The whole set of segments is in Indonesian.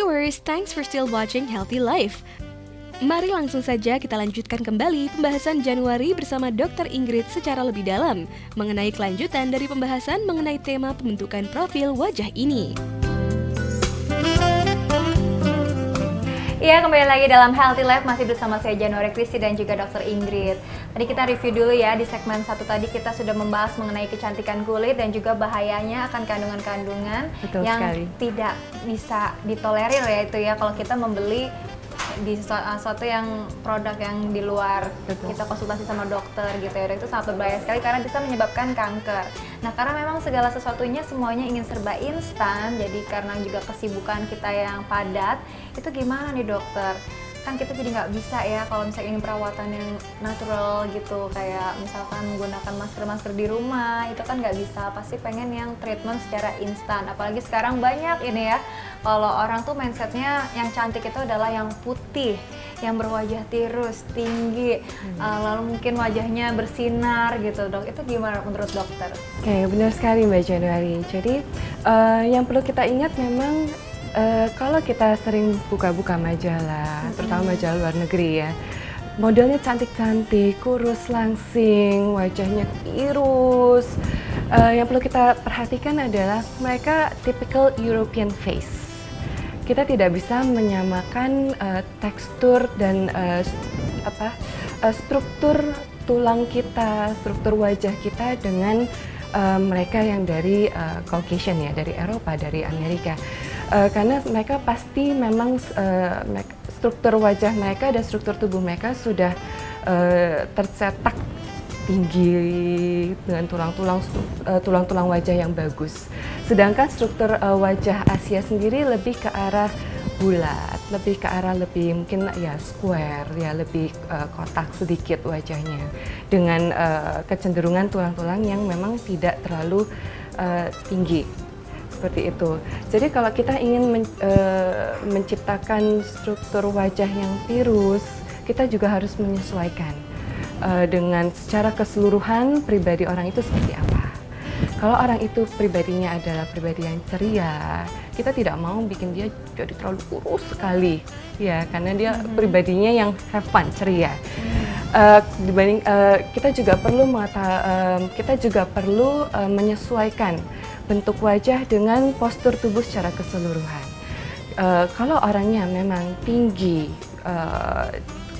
viewers, thanks for still watching Healthy Life. Mari langsung saja kita lanjutkan kembali pembahasan Januari bersama Dr. Ingrid secara lebih dalam mengenai kelanjutan dari pembahasan mengenai tema pembentukan profil wajah ini. Ya, kembali lagi dalam Healthy Life masih bersama saya Januari Kristi dan juga Dr. Ingrid. Tadi kita review dulu ya, di segmen 1 tadi kita sudah membahas mengenai kecantikan kulit dan juga bahayanya akan kandungan-kandungan yang sekali. tidak bisa ditolerir ya itu ya kalau kita membeli di suatu yang produk yang di luar. Kita konsultasi sama dokter gitu ya, dan itu sangat berbahaya sekali karena bisa menyebabkan kanker. Nah, karena memang segala sesuatunya semuanya ingin serba instan, jadi karena juga kesibukan kita yang padat, itu gimana nih dokter? Kan kita jadi nggak bisa ya kalau misalnya ingin perawatan yang natural gitu, kayak misalkan menggunakan masker di rumah, itu kan nggak bisa, pasti pengen yang treatment secara instan. Apalagi sekarang banyak ini ya, kalau orang tuh mindsetnya yang cantik itu adalah yang putih, yang berwajah tirus, tinggi, lalu mungkin wajahnya bersinar gitu dok. Itu gimana menurut dokter? Oke, benar sekali Mbak Januari. Jadi yang perlu kita ingat memang kalau kita sering buka-buka majalah, terutama majalah luar negeri ya, modelnya cantik-cantik, kurus langsing, wajahnya tirus. Yang perlu kita perhatikan adalah mereka typical European face. Kita tidak bisa menyamakan tekstur dan struktur tulang kita, struktur wajah kita dengan mereka yang dari Caucasian ya, dari Eropa, dari Amerika. Karena mereka pasti memang struktur wajah mereka dan struktur tubuh mereka sudah tercetak tinggi dengan tulang-tulang wajah yang bagus. Sedangkan struktur wajah Asia sendiri lebih ke arah bulat, lebih ke arah mungkin ya square, ya lebih kotak sedikit wajahnya, dengan kecenderungan tulang-tulang yang memang tidak terlalu tinggi. Seperti itu. Jadi kalau kita ingin menciptakan struktur wajah yang tirus, kita juga harus menyesuaikan dengan secara keseluruhan pribadi orang itu seperti apa. Kalau orang itu pribadinya adalah pribadi yang ceria, kita tidak mau bikin dia jadi terlalu kurus sekali, ya, karena dia pribadinya yang have fun, ceria. Kita juga perlu menyesuaikan bentuk wajah dengan postur tubuh secara keseluruhan. Kalau orangnya memang tinggi,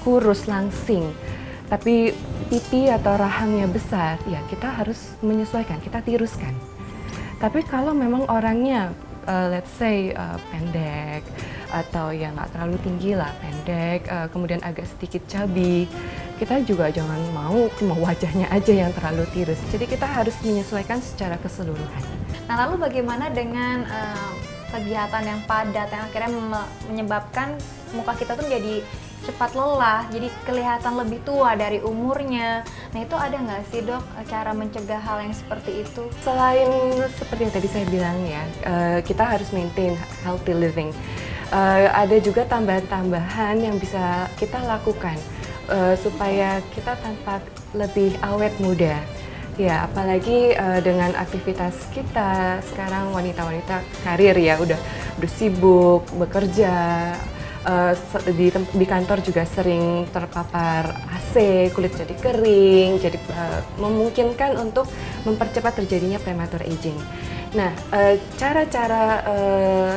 kurus, langsing, tapi pipi atau rahangnya besar, ya kita harus menyesuaikan, kita tiruskan. Tapi kalau memang orangnya, let's say pendek, atau yang nggak terlalu tinggi lah, pendek, kemudian agak sedikit chubby, kita juga jangan mau cuma wajahnya aja yang terlalu tirus. Jadi kita harus menyesuaikan secara keseluruhan. Nah, lalu bagaimana dengan kegiatan yang padat yang akhirnya menyebabkan muka kita tuh jadi cepat lelah, jadi kelihatan lebih tua dari umurnya. Nah, itu ada nggak sih dok cara mencegah hal yang seperti itu? Selain seperti yang tadi saya bilang ya, kita harus maintain healthy living. Ada juga tambahan-tambahan yang bisa kita lakukan supaya kita tampak lebih awet muda. Ya, apalagi dengan aktivitas kita sekarang wanita-wanita karir ya, udah sibuk bekerja, di kantor juga sering terpapar AC, kulit jadi kering, jadi memungkinkan untuk mempercepat terjadinya premature aging. Nah,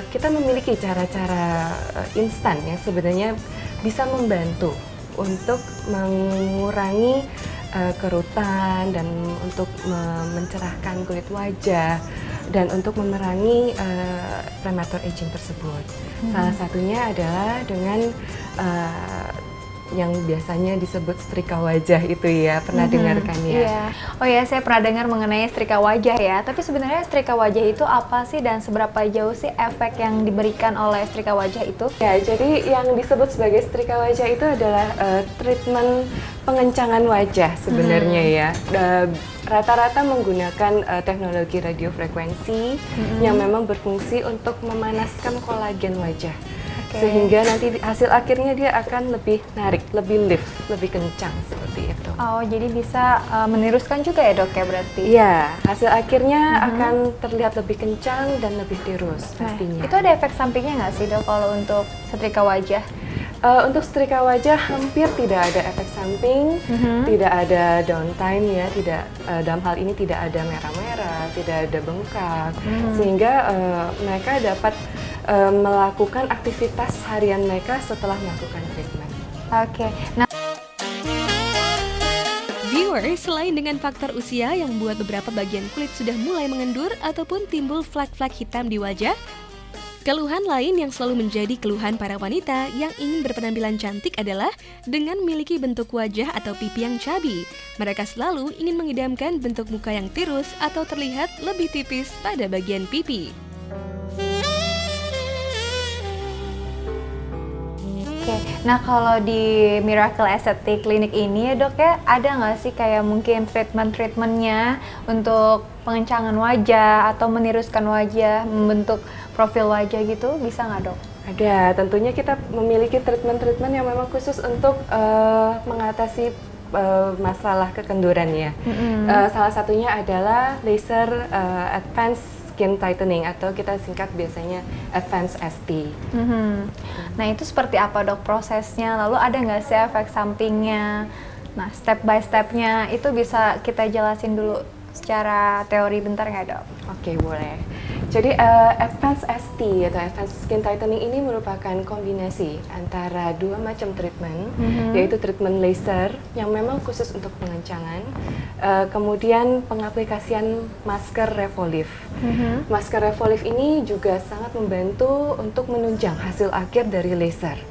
kita memiliki cara-cara instan yang sebenarnya bisa membantu untuk mengurangi kerutan dan untuk mencerahkan kulit wajah dan untuk memerangi premature aging tersebut. Salah satunya adalah dengan yang biasanya disebut setrika wajah itu ya, pernah dengarkan ya? Iya. Oh ya, saya pernah dengar mengenai setrika wajah ya. Tapi sebenarnya setrika wajah itu apa sih dan seberapa jauh sih efek yang diberikan oleh setrika wajah itu? Ya, jadi yang disebut sebagai setrika wajah itu adalah treatment pengencangan wajah sebenarnya ya. Rata-rata menggunakan teknologi radiofrekuensi yang memang berfungsi untuk memanaskan kolagen wajah. Sehingga nanti hasil akhirnya dia akan lebih narik, lebih lift, lebih kencang seperti itu. Oh, jadi bisa meneruskan juga ya dok ya berarti? Iya, hasil akhirnya akan terlihat lebih kencang dan lebih tirus pastinya. Itu ada efek sampingnya nggak sih dok kalau untuk setrika wajah? Untuk setrika wajah hampir tidak ada efek samping, tidak ada downtime ya, tidak dalam hal ini tidak ada merah-merah, tidak ada bengkak, sehingga mereka dapat melakukan aktivitas harian mereka setelah melakukan treatment. Oke, nah Viewers, selain dengan faktor usia yang membuat beberapa bagian kulit sudah mulai mengendur ataupun timbul flak-flak hitam di wajah, keluhan lain yang selalu menjadi keluhan para wanita yang ingin berpenampilan cantik adalah dengan memiliki bentuk wajah atau pipi yang chubby. Mereka selalu ingin mengidamkan bentuk muka yang tirus atau terlihat lebih tipis pada bagian pipi. nah kalau di Miracle Aesthetic Clinic ini ya dok ya, ada nggak sih kayak mungkin treatmentnya untuk pengencangan wajah atau meniruskan wajah, membentuk profil wajah gitu, bisa nggak dok? Ada, tentunya kita memiliki treatment-treatment yang memang khusus untuk mengatasi masalah kekenduran ya. Salah satunya adalah laser advanced skin tightening atau kita singkat biasanya Advanced ST. Nah itu seperti apa dok prosesnya? Lalu ada nggak sih efek sampingnya? Nah step by stepnya itu bisa kita jelasin dulu secara teori bentar nggak dok? Oke, boleh. Jadi Advanced ST atau Advanced Skin Tightening ini merupakan kombinasi antara dua macam treatment, yaitu treatment laser yang memang khusus untuk pengencangan, kemudian pengaplikasian masker Revolve. Masker Revolve ini juga sangat membantu untuk menunjang hasil akhir dari laser,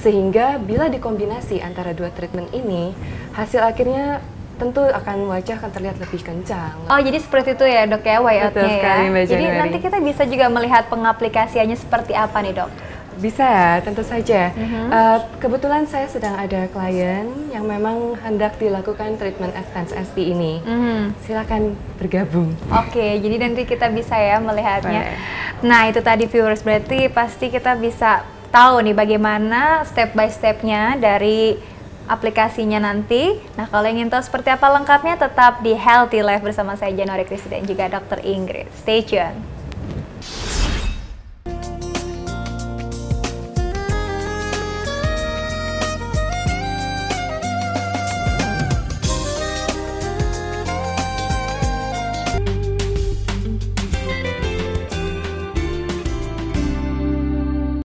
sehingga bila dikombinasi antara dua treatment ini, hasil akhirnya tentu akan wajah akan terlihat lebih kencang. Oh jadi seperti itu ya dok ya way-outnya ya. Jadi nanti kita bisa juga melihat pengaplikasiannya seperti apa nih dok? Bisa, tentu saja. Kebetulan saya sedang ada klien yang memang hendak dilakukan treatment Advanced ST ini. Silakan bergabung. Oke, jadi nanti kita bisa ya melihatnya. Nah itu tadi viewers, berarti pasti kita bisa tahu nih bagaimana step by stepnya dari aplikasinya nanti. Nah kalau ingin tahu seperti apa lengkapnya, tetap di Healthy Life bersama saya Januari Kristi dan juga Dr. Ingrid. Stay tune.